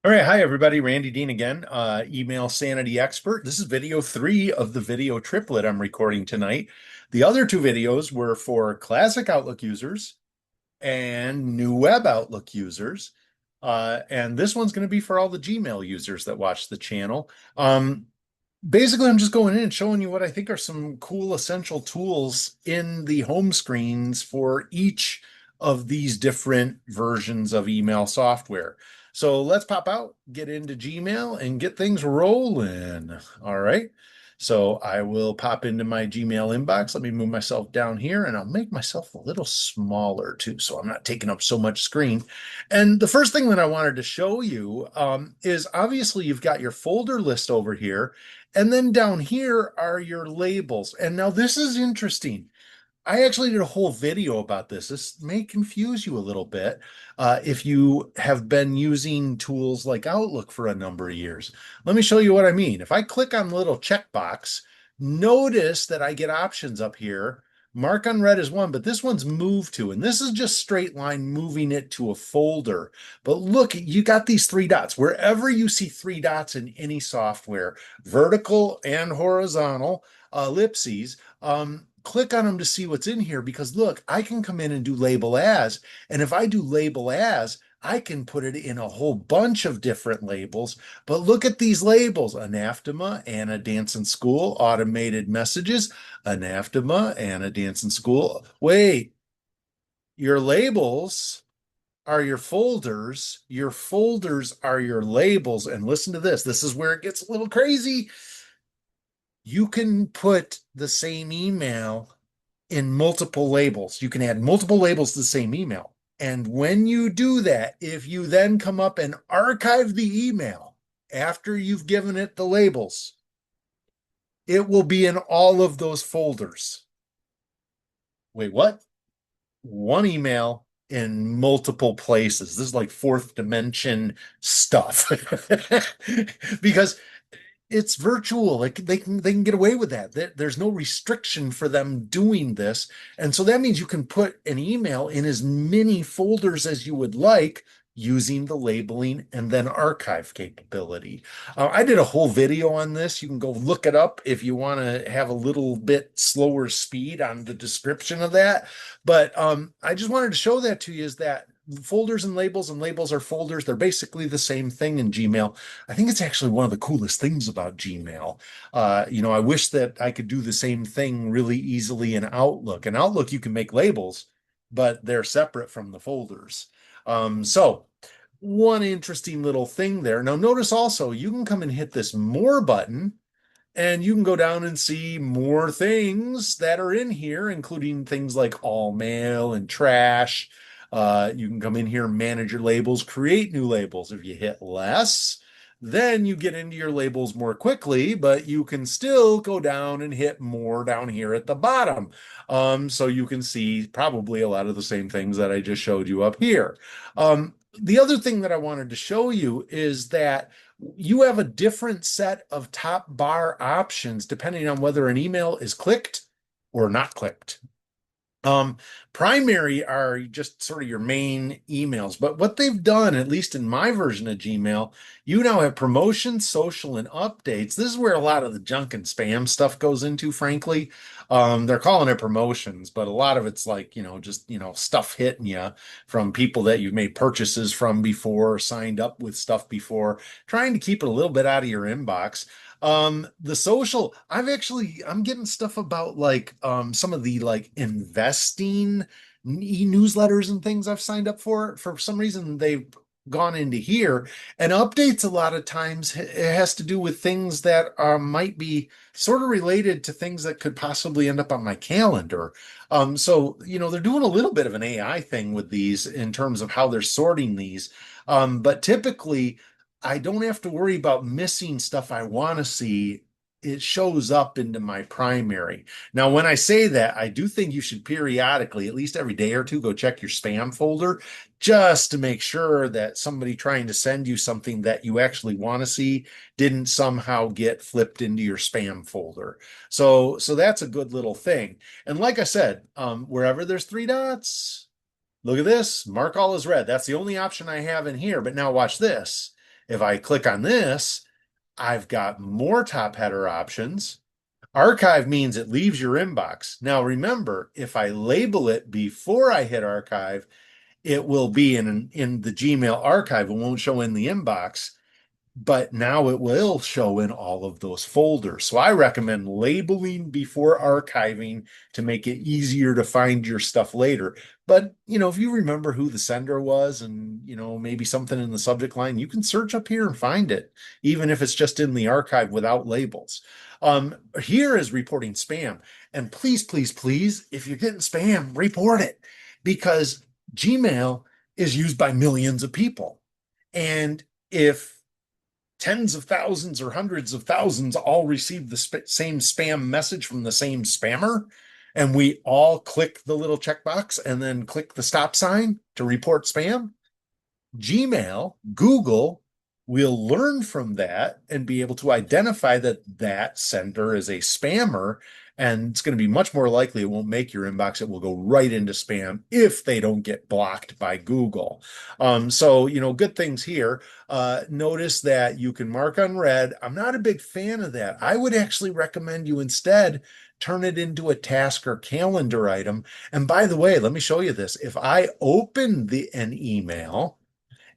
All right, hi everybody. Randy Dean again, email sanity expert. This is video 3 of the video triplet I'm recording tonight. The other two videos were for classic Outlook users and new web Outlook users. And this one's going to be for all the Gmail users that watch the channel. Basically, I'm just going in and showing you what I think are some cool essential tools in the home screens for each of these different versions of email software. So let's pop out, get into Gmail, and get things rolling. All right. So I will pop into my Gmail inbox. Let me move myself down here, and I'll make myself a little smaller too, so I'm not taking up so much screen. And the first thing that I wanted to show you is obviously you've got your folder list over here. And then down here are your labels. And now this is interesting. I actually did a whole video about this. This may confuse you a little bit if you have been using tools like Outlook for a number of years. Let me show you what I mean. If I click on the little checkbox, notice that I get options up here. Mark unread is one, but this one's move to, and this is just straight line moving it to a folder. But look, you got these three dots. Wherever you see three dots in any software, vertical and horizontal, ellipses, click on them to see what's in here because look, I can come in and do label as, and if I do label as, I can put it in a whole bunch of different labels. But look at these labels: anathema, Anna Dance in School, automated messages, anathema, Anna Dance in School. Wait, your labels are your folders are your labels. And listen to this. This is where it gets a little crazy. You can put the same email in multiple labels. You can add multiple labels to the same email. And when you do that, if you then come up and archive the email after you've given it the labels, it will be in all of those folders. Wait, what? One email in multiple places. This is like fourth dimension stuff. Because it's virtual. Like they can get away with that. There's no restriction for them doing this. And so that means you can put an email in as many folders as you would like using the labeling and then archive capability. I did a whole video on this. You can go look it up if you want to have a little bit slower speed on the description of that. But I just wanted to show that to you is that folders and labels are folders. They're basically the same thing in Gmail. I think it's actually one of the coolest things about Gmail. I wish that I could do the same thing really easily in Outlook. In Outlook, you can make labels, but they're separate from the folders. So one interesting little thing there. Now, notice also you can come and hit this more button and you can go down and see more things that are in here, including things like all mail and trash. You can come in here and manage your labels, create new labels. If you hit less, then you get into your labels more quickly, but you can still go down and hit more down here at the bottom. So you can see probably a lot of the same things that I just showed you up here. The other thing that I wanted to show you is that you have a different set of top bar options depending on whether an email is clicked or not clicked. Um, Primary are just sort of your main emails, but what they've done, at least in my version of Gmail, you now have promotions, social, and updates. This is where a lot of the junk and spam stuff goes into, frankly. They're calling it promotions, but a lot of it's like, just, stuff hitting you from people that you've made purchases from before, signed up with stuff before, trying to keep it a little bit out of your inbox. The social, I'm getting stuff about like some of the like investing e-newsletters and things I've signed up for. For some reason, they've gone into here, and updates a lot of times it has to do with things that might be sort of related to things that could possibly end up on my calendar. So they're doing a little bit of an AI thing with these in terms of how they're sorting these. But typically I don't have to worry about missing stuff I want to see. It shows up into my primary. Now, when I say that, I do think you should periodically, at least every day or two, go check your spam folder just to make sure that somebody trying to send you something that you actually want to see didn't somehow get flipped into your spam folder. So that's a good little thing. And like I said, wherever there's three dots, look at this, mark all as red. That's the only option I have in here. But now watch this. If I click on this, I've got more top header options. Archive means it leaves your inbox. Now remember, if I label it before I hit archive, it will be in the Gmail archive. It won't show in the inbox, but now it will show in all of those folders. So I recommend labeling before archiving to make it easier to find your stuff later. But, if you remember who the sender was and, maybe something in the subject line, you can search up here and find it, even if it's just in the archive without labels. Here is reporting spam. And please, please, please, if you're getting spam, report it, because Gmail is used by millions of people. And if tens of thousands or hundreds of thousands all receive the same spam message from the same spammer, and we all click the little checkbox and then click the stop sign to report spam, Gmail, Google will learn from that and be able to identify that that sender is a spammer. And it's going to be much more likely it won't make your inbox. It will go right into spam if they don't get blocked by Google. So, good things here. Notice that you can mark unread. I'm not a big fan of that. I would actually recommend you instead turn it into a task or calendar item. And by the way, let me show you this. If I open an email,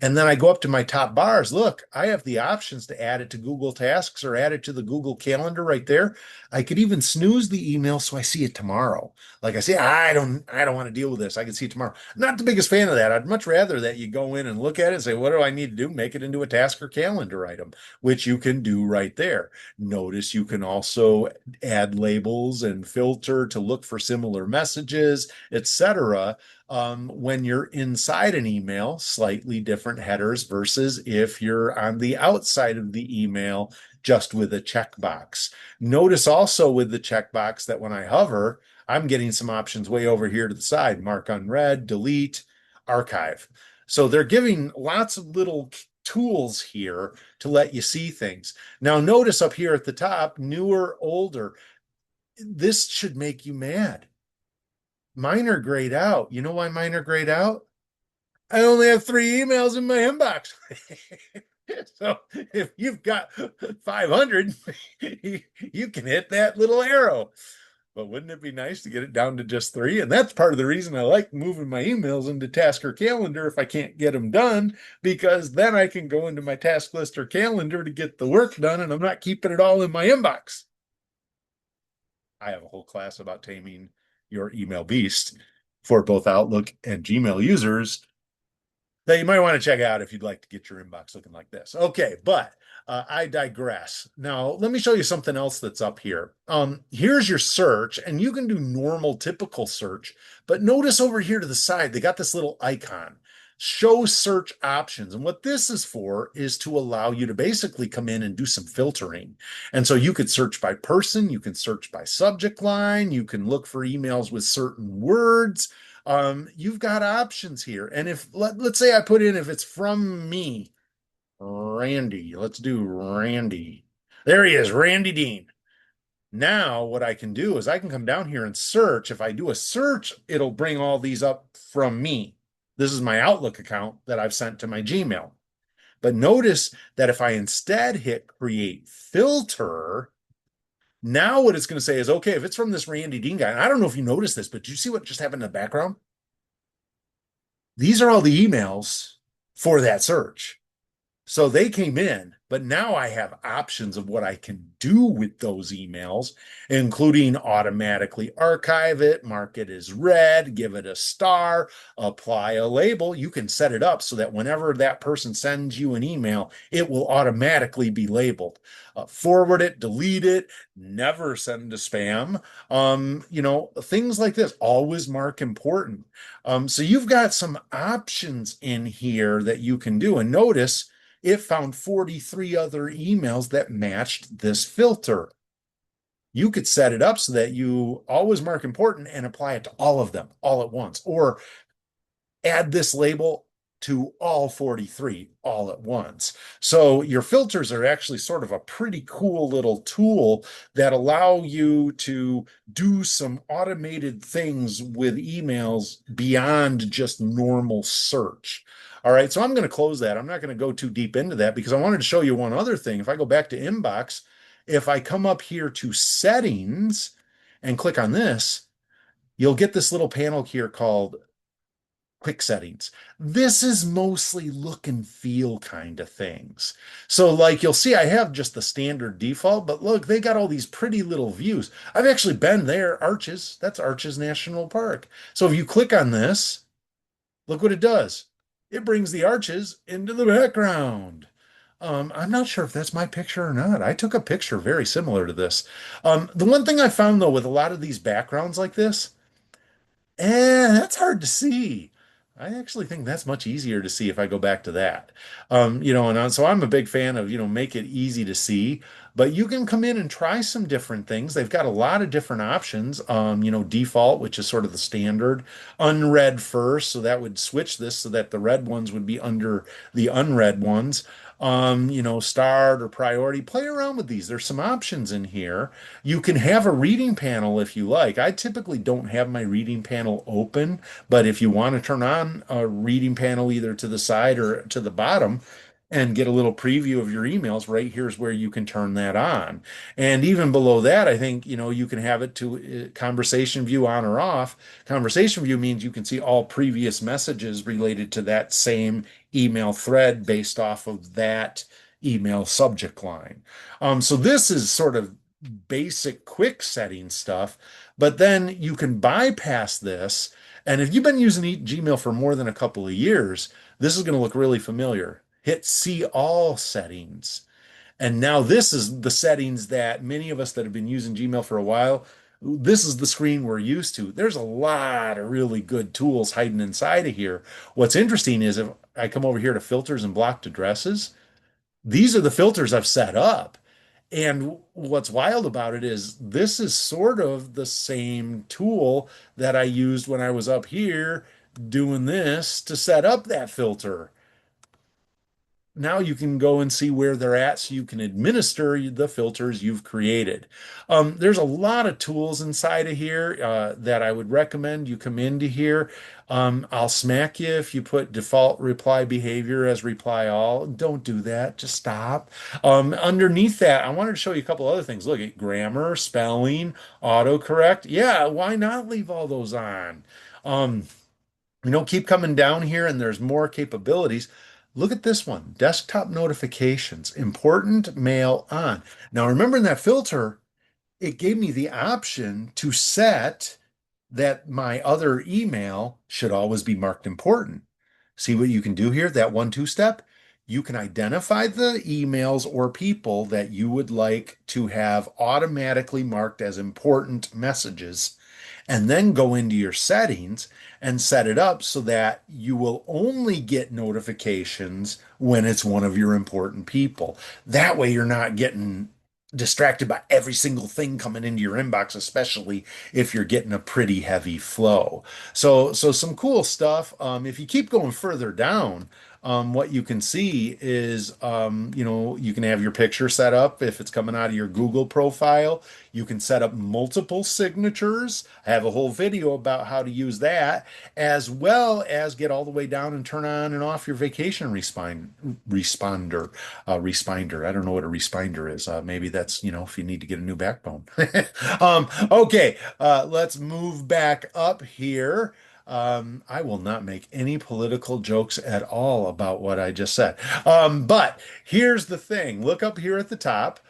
and then I go up to my top bars. Look, I have the options to add it to Google Tasks or add it to the Google Calendar right there. I could even snooze the email so I see it tomorrow. Like I say, I don't want to deal with this. I can see it tomorrow. Not the biggest fan of that. I'd much rather that you go in and look at it and say, what do I need to do? Make it into a task or calendar item, which you can do right there. Notice you can also add labels and filter to look for similar messages, etc. When you're inside an email, slightly different headers versus if you're on the outside of the email just with a checkbox. Notice also with the checkbox that when I hover, I'm getting some options way over here to the side: mark unread, delete, archive. So they're giving lots of little tools here to let you see things. Now, notice up here at the top, newer, older. This should make you mad. Mine are grayed out. You know why mine are grayed out? I only have 3 emails in my inbox. So if you've got 500, you can hit that little arrow. But wouldn't it be nice to get it down to just 3? And that's part of the reason I like moving my emails into task or calendar if I can't get them done, because then I can go into my task list or calendar to get the work done, and I'm not keeping it all in my inbox. I have a whole class about taming your email beast for both Outlook and Gmail users that you might want to check out if you'd like to get your inbox looking like this. Okay, but I digress. Now, let me show you something else that's up here. Here's your search, and you can do normal, typical search, but notice over here to the side, they got this little icon, show search options. And what this is for is to allow you to basically come in and do some filtering. And so you could search by person, you can search by subject line, you can look for emails with certain words. You've got options here. And if let's say I put in, if it's from me, Randy, let's do Randy. There he is, Randy Dean. Now what I can do is I can come down here and search. If I do a search, it'll bring all these up from me. This is my Outlook account that I've sent to my Gmail. But notice that if I instead hit create filter, now what it's going to say is, okay, if it's from this Randy Dean guy, and I don't know if you noticed this, but do you see what just happened in the background? These are all the emails for that search. So they came in, but now I have options of what I can do with those emails, including automatically archive it, mark it as read, give it a star, apply a label. You can set it up so that whenever that person sends you an email, it will automatically be labeled. Forward it, delete it, never send to spam. Things like this, always mark important. So you've got some options in here that you can do. And notice, it found 43 other emails that matched this filter. You could set it up so that you always mark important and apply it to all of them all at once, or add this label to all 43 all at once. So your filters are actually sort of a pretty cool little tool that allow you to do some automated things with emails beyond just normal search. All right, so I'm going to close that. I'm not going to go too deep into that because I wanted to show you one other thing. If I go back to inbox, if I come up here to settings and click on this, you'll get this little panel here called quick settings. This is mostly look and feel kind of things. So like you'll see I have just the standard default, but look, they got all these pretty little views. I've actually been there, Arches. That's Arches National Park. So if you click on this, look what it does. It brings the arches into the background. I'm not sure if that's my picture or not. I took a picture very similar to this. The one thing I found though with a lot of these backgrounds like this, that's hard to see. I actually think that's much easier to see if I go back to that. So I'm a big fan of, make it easy to see, but you can come in and try some different things. They've got a lot of different options. Default, which is sort of the standard, unread first, so that would switch this so that the read ones would be under the unread ones. Start or priority. Play around with these. There's some options in here. You can have a reading panel if you like. I typically don't have my reading panel open, but if you want to turn on a reading panel either to the side or to the bottom and get a little preview of your emails, right here's where you can turn that on. And even below that, I think, you can have it to conversation view on or off. Conversation view means you can see all previous messages related to that same email thread based off of that email subject line. So this is sort of basic quick setting stuff, but then you can bypass this. And if you've been using Gmail for more than a couple of years, this is going to look really familiar. Hit see all settings. And now this is the settings that many of us that have been using Gmail for a while, this is the screen we're used to. There's a lot of really good tools hiding inside of here. What's interesting is if I come over here to filters and blocked addresses, these are the filters I've set up. And what's wild about it is this is sort of the same tool that I used when I was up here doing this to set up that filter. Now you can go and see where they're at so you can administer the filters you've created. There's a lot of tools inside of here that I would recommend you come into here. I'll smack you if you put default reply behavior as reply all. Don't do that. Just stop. Underneath that, I wanted to show you a couple other things. Look at grammar, spelling, autocorrect. Yeah, why not leave all those on? Um, keep coming down here and there's more capabilities. Look at this one, desktop notifications, important mail on. Now remember in that filter, it gave me the option to set that my other email should always be marked important. See what you can do here, that 1-2 step? You can identify the emails or people that you would like to have automatically marked as important messages and then go into your settings and set it up so that you will only get notifications when it's one of your important people. That way, you're not getting distracted by every single thing coming into your inbox, especially if you're getting a pretty heavy flow. So some cool stuff. If you keep going further down, what you can see is, you can have your picture set up if it's coming out of your Google profile. You can set up multiple signatures. I have a whole video about how to use that, as well as get all the way down and turn on and off your vacation responder. I don't know what a responder is. Maybe that's, if you need to get a new backbone. Okay, let's move back up here. I will not make any political jokes at all about what I just said. But here's the thing. Look up here at the top.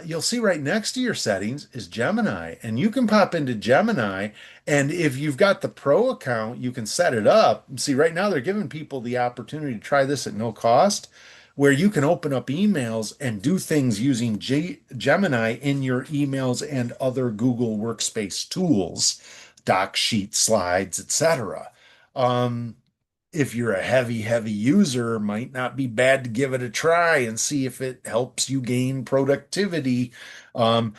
You'll see right next to your settings is Gemini, and you can pop into Gemini. And if you've got the pro account, you can set it up. See, right now they're giving people the opportunity to try this at no cost, where you can open up emails and do things using Gemini in your emails and other Google Workspace tools, doc sheet slides, etc. Um, if you're a heavy user, might not be bad to give it a try and see if it helps you gain productivity. And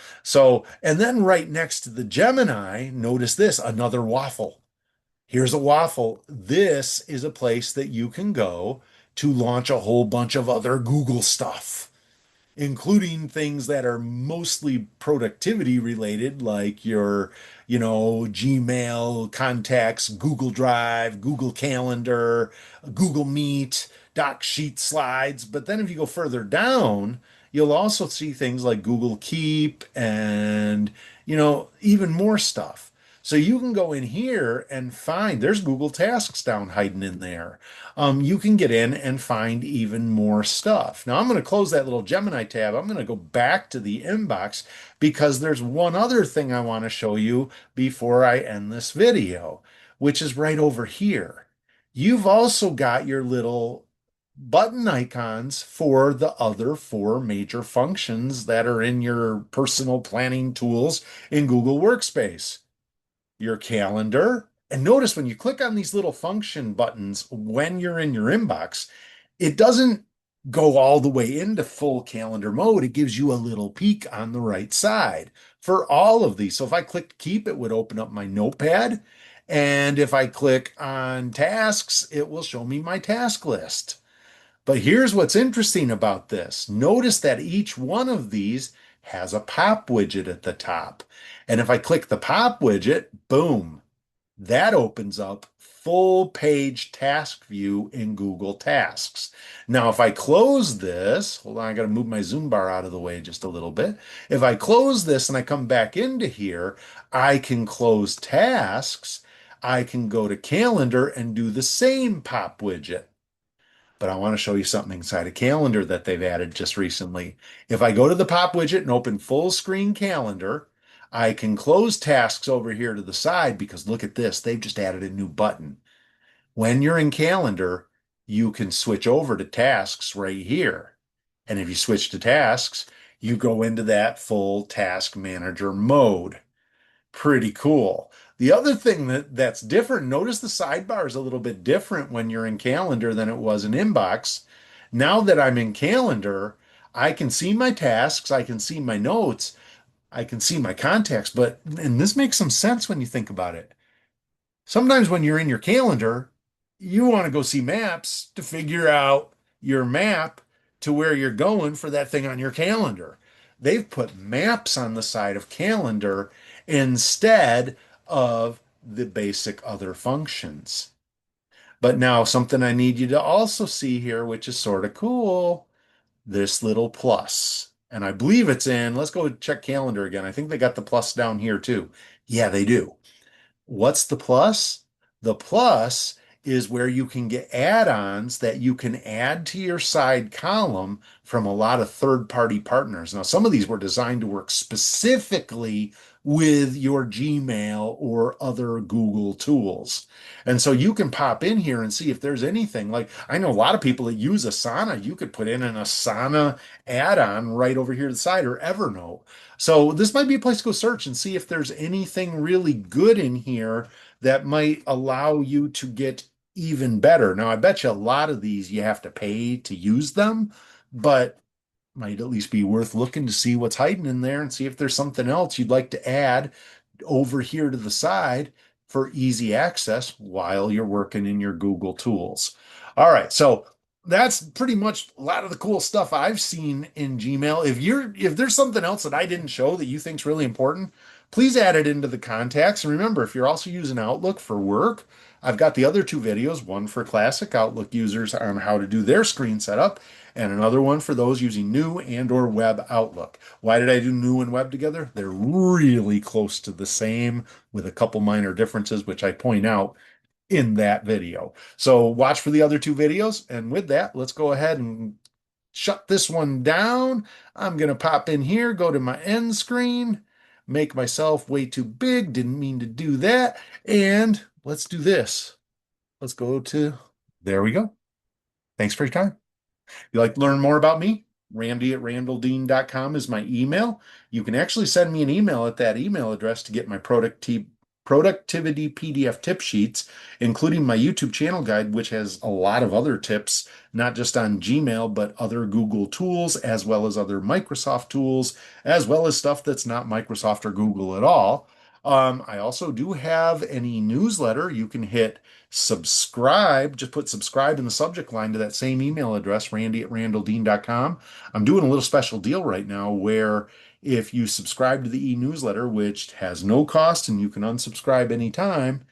then right next to the Gemini, notice this, another waffle. Here's a waffle. This is a place that you can go to launch a whole bunch of other Google stuff. including things that are mostly productivity related, like your, Gmail, contacts, Google Drive, Google Calendar, Google Meet, Doc Sheet slides. But then if you go further down, you'll also see things like Google Keep and, even more stuff. So you can go in here and find there's Google Tasks down hiding in there. You can get in and find even more stuff. Now I'm going to close that little Gemini tab. I'm going to go back to the inbox because there's one other thing I want to show you before I end this video, which is right over here. You've also got your little button icons for the other four major functions that are in your personal planning tools in Google Workspace. Your calendar. And notice when you click on these little function buttons when you're in your inbox, it doesn't go all the way into full calendar mode. It gives you a little peek on the right side for all of these. So if I clicked keep, it would open up my notepad. And if I click on tasks, it will show me my task list. But here's what's interesting about this. Notice that each one of these has a pop widget at the top. And if I click the pop widget, boom, that opens up full page task view in Google Tasks. Now, if I close this, hold on, I got to move my zoom bar out of the way just a little bit. If I close this and I come back into here, I can close tasks. I can go to calendar and do the same pop widget. But I want to show you something inside a calendar that they've added just recently. If I go to the pop widget and open full screen calendar, I can close tasks over here to the side because look at this. They've just added a new button. When you're in calendar, you can switch over to tasks right here. And if you switch to tasks, you go into that full task manager mode. Pretty cool. The other thing that's different, notice the sidebar is a little bit different when you're in calendar than it was in inbox. Now that I'm in calendar, I can see my tasks, I can see my notes, I can see my contacts, and this makes some sense when you think about it. Sometimes when you're in your calendar, you want to go see maps to figure out your map to where you're going for that thing on your calendar. They've put maps on the side of calendar instead of the basic other functions. But now something I need you to also see here, which is sort of cool, this little plus. And I believe it's in, let's go check calendar again. I think they got the plus down here too. Yeah, they do. What's the plus? The plus is where you can get add-ons that you can add to your side column from a lot of third-party partners. Now, some of these were designed to work specifically with your Gmail or other Google tools. And so you can pop in here and see if there's anything. Like I know a lot of people that use Asana. You could put in an Asana add-on right over here to the side or Evernote. So this might be a place to go search and see if there's anything really good in here that might allow you to get even better. Now, I bet you a lot of these you have to pay to use them, but might at least be worth looking to see what's hiding in there and see if there's something else you'd like to add over here to the side for easy access while you're working in your Google tools. All right, so that's pretty much a lot of the cool stuff I've seen in Gmail. If there's something else that I didn't show that you think's really important, please add it into the contacts. And remember, if you're also using Outlook for work, I've got the other two videos, one for classic Outlook users on how to do their screen setup, and another one for those using new and or web Outlook. Why did I do new and web together? They're really close to the same with a couple minor differences, which I point out in that video. So watch for the other two videos. And with that, let's go ahead and shut this one down. I'm going to pop in here, go to my end screen, make myself way too big. Didn't mean to do that. And let's do this. Let's go to, there we go. Thanks for your time. If you'd like to learn more about me, randy@randalldean.com is my email. You can actually send me an email at that email address to get my productivity PDF tip sheets, including my YouTube channel guide, which has a lot of other tips, not just on Gmail, but other Google tools, as well as other Microsoft tools, as well as stuff that's not Microsoft or Google at all. I also do have an e-newsletter. You can hit subscribe, just put subscribe in the subject line to that same email address, randy@randalldean.com. I'm doing a little special deal right now where if you subscribe to the e-newsletter, which has no cost and you can unsubscribe anytime,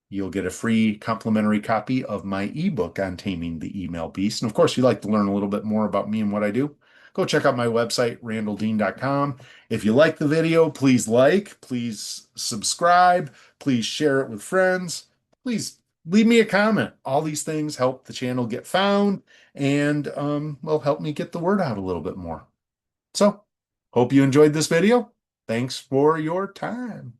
you'll get a free complimentary copy of my ebook on taming the email beast. And of course, if you'd like to learn a little bit more about me and what I do, go check out my website, randalldean.com. If you like the video, please like, please subscribe, please share it with friends, please leave me a comment. All these things help the channel get found and will help me get the word out a little bit more. So, hope you enjoyed this video. Thanks for your time.